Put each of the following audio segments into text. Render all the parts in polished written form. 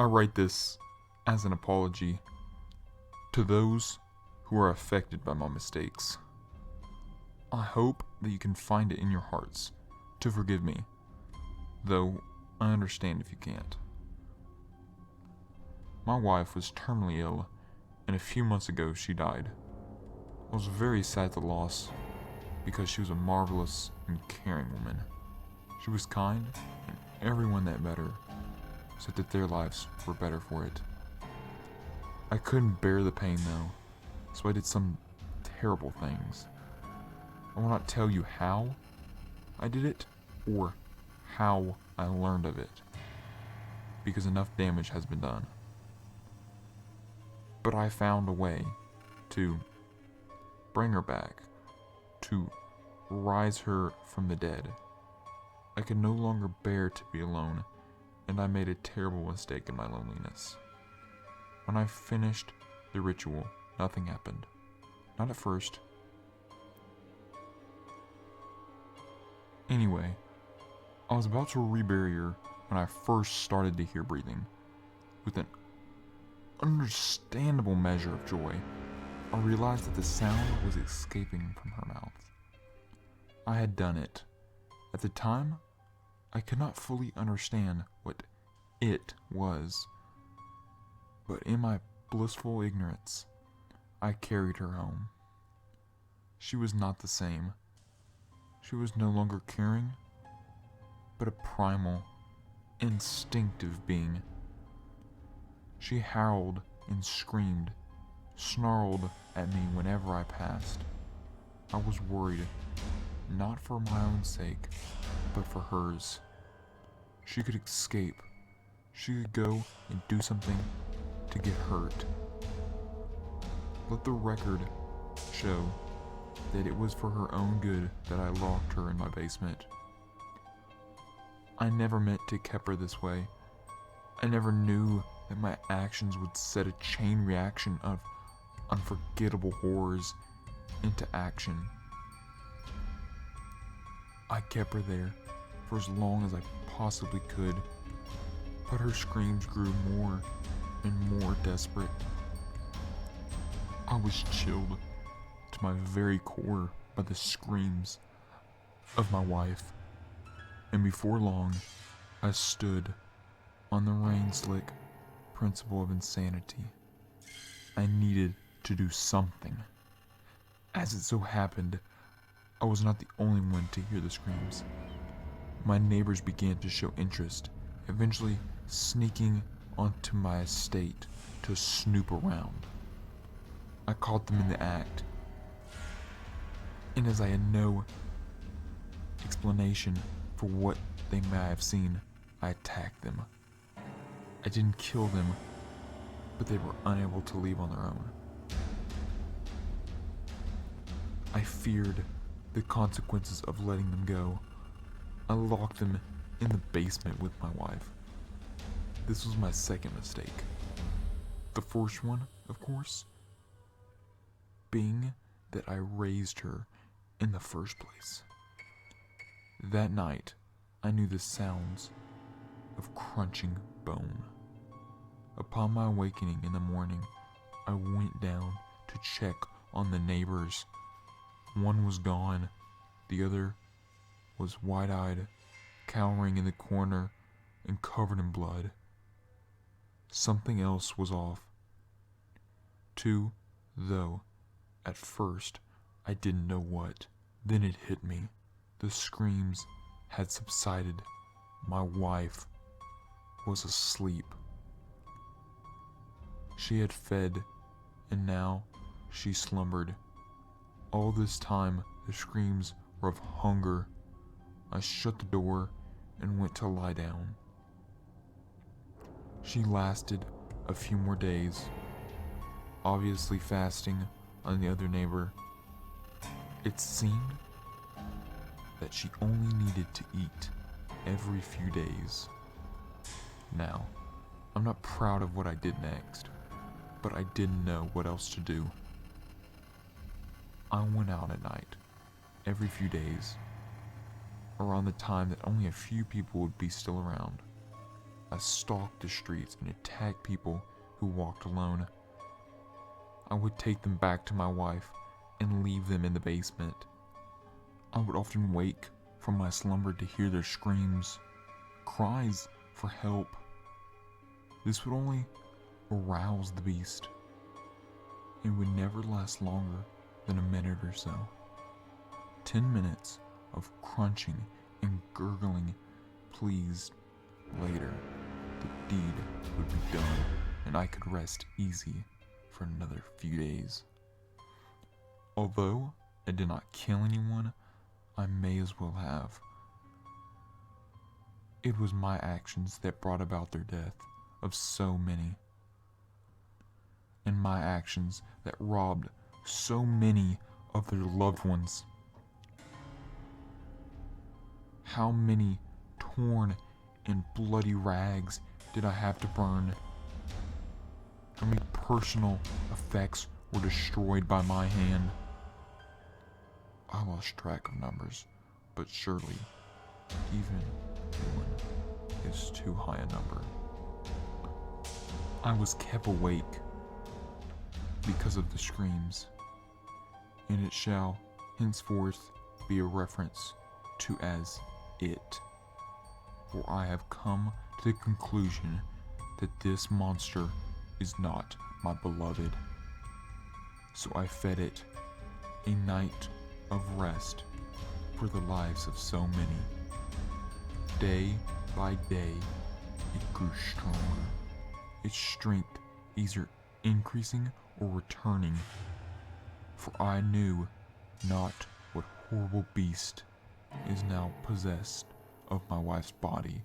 I write this as an apology to those who are affected by my mistakes. I hope that you can find it in your hearts to forgive me, though I understand if you can't. My wife was terminally ill, and a few months ago she died. I was very sad at the loss because she was a marvelous and caring woman. She was kind, and everyone that met her said that their lives were better for it. I couldn't bear the pain though, so I did some terrible things. I will not tell you how I did it or how I learned of it, because enough damage has been done. But I found a way to bring her back, to rise her from the dead. I could no longer bear to be alone, and I made a terrible mistake in my loneliness. When I finished the ritual, nothing happened. Not at first. Anyway, I was about to rebury her when I first started to hear breathing. With an understandable measure of joy, I realized that the sound was escaping from her mouth. I had done it. At the time, I could not fully understand what it was, but in my blissful ignorance, I carried her home. She was not the same. She was no longer caring, but a primal, instinctive being. She howled and screamed, snarled at me whenever I passed. I was worried, not for my own sake, but for hers. She could escape. She could go and do something to get hurt. Let the record show that it was for her own good that I locked her in my basement. I never meant to keep her this way. I never knew that my actions would set a chain reaction of unforgettable horrors into action. I kept her there for as long as I possibly could, but her screams grew more and more desperate. I was chilled to my very core by the screams of my wife, and before long, I stood on the rain-slick principle of insanity. I needed to do something. As it so happened, I was not the only one to hear the screams. My neighbors began to show interest, eventually sneaking onto my estate to snoop around. I caught them in the act, and as I had no explanation for what they may have seen, I attacked them. I didn't kill them, but they were unable to leave on their own. I feared the consequences of letting them go. I locked them in the basement with my wife. This was my second mistake. The first one, of course, being that I raised her in the first place. That night, I knew the sounds of crunching bone. Upon my awakening in the morning, I went down to check on the neighbors. One was gone, the other was wide-eyed, cowering in the corner and covered in blood. Something else was off, too, though at first I didn't know what. Then it hit me. The screams had subsided. My wife was asleep. She had fed, and now she slumbered. All this time, the screams were of hunger. I shut the door and went to lie down. She lasted a few more days, obviously fasting on the other neighbor. It seemed that she only needed to eat every few days. Now, I'm not proud of what I did next, but I didn't know what else to do. I went out at night, every few days, around the time that only a few people would be still around. I stalked the streets and attacked people who walked alone. I would take them back to my wife and leave them in the basement. I would often wake from my slumber to hear their screams, cries for help. This would only arouse the beast. It would never last longer than a minute or so. 10 minutes of crunching and gurgling pleased. Later, the deed would be done, and I could rest easy for another few days. Although I did not kill anyone, I may as well have. It was my actions that brought about their death of so many, and my actions that robbed so many of their loved ones. How many torn and bloody rags did I have to burn? How many personal effects were destroyed by my hand? I lost track of numbers, but surely even one is too high a number. I was kept awake because of the screams, and it shall henceforth be a reference to as it, for I have come to the conclusion that this monster is not my beloved. So I fed it a night of rest for the lives of so many. Day by day, it grew stronger, its strength either increasing or returning, for I knew not what horrible beast is now possessed of my wife's body.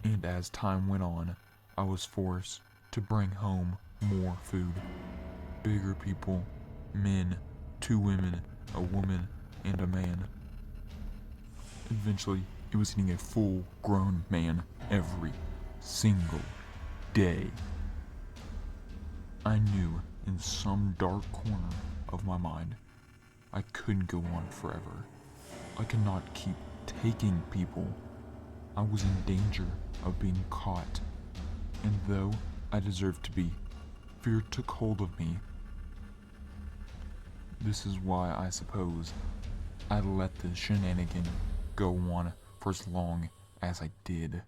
And as time went on, I was forced to bring home more food. Bigger people, men, 2 women, a woman, and a man. Eventually, it was eating a full-grown man every single day. I knew in some dark corner of my mind I couldn't go on forever. I could not keep taking people. I was in danger of being caught, and though I deserved to be, fear took hold of me. This is why I suppose I let the shenanigan go on for as long as I did.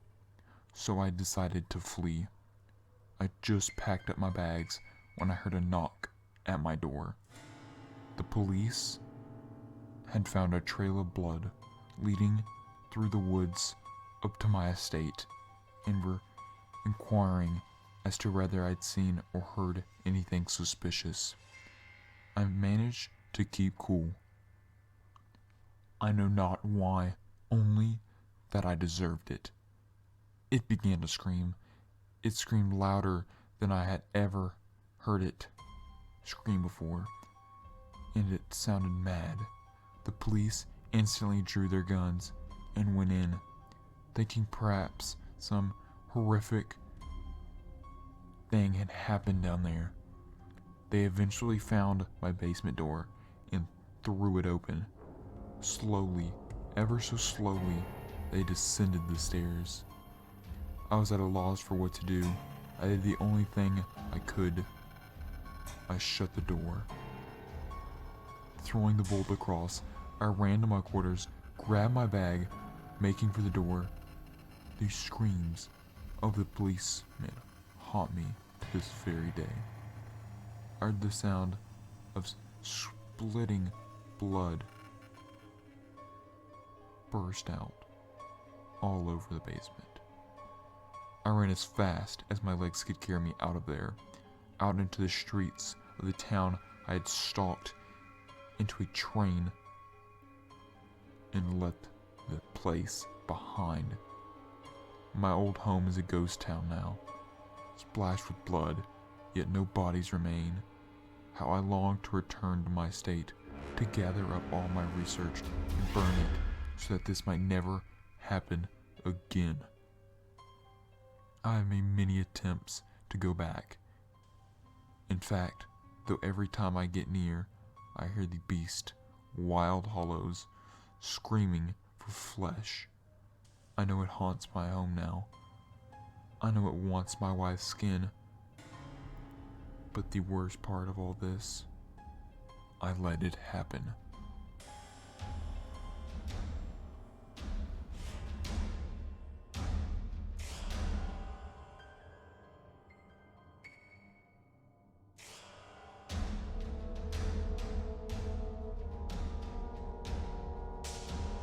So I decided to flee. I just packed up my bags when I heard a knock at my door. The police had found a trail of blood leading through the woods up to my estate and were inquiring as to whether I'd seen or heard anything suspicious. I managed to keep cool. I know not why, only that I deserved it. It began to scream. It screamed louder than I had ever heard it scream before, and it sounded mad. The police instantly drew their guns and went in, thinking perhaps some horrific thing had happened down there. They eventually found my basement door and threw it open. Slowly, ever so slowly, they descended the stairs. I was at a loss for what to do. I did the only thing I could. I shut the door. Throwing the bolt across, I ran to my quarters, grabbed my bag, making for the door. These screams of the policemen haunt me to this very day. I heard the sound of splitting blood burst out all over the basement. I ran as fast as my legs could carry me out of there, out into the streets of the town I had stalked, into a train, and left the place behind. My old home is a ghost town now, splashed with blood, yet no bodies remain. How I long to return to my estate, to gather up all my research and burn it, so that this might never happen again. I have made many attempts to go back. In fact, though every time I get near, I hear the beast, wild hollows, screaming for flesh. I know it haunts my home now. I know it wants my wife's skin. But the worst part of all this, I let it happen.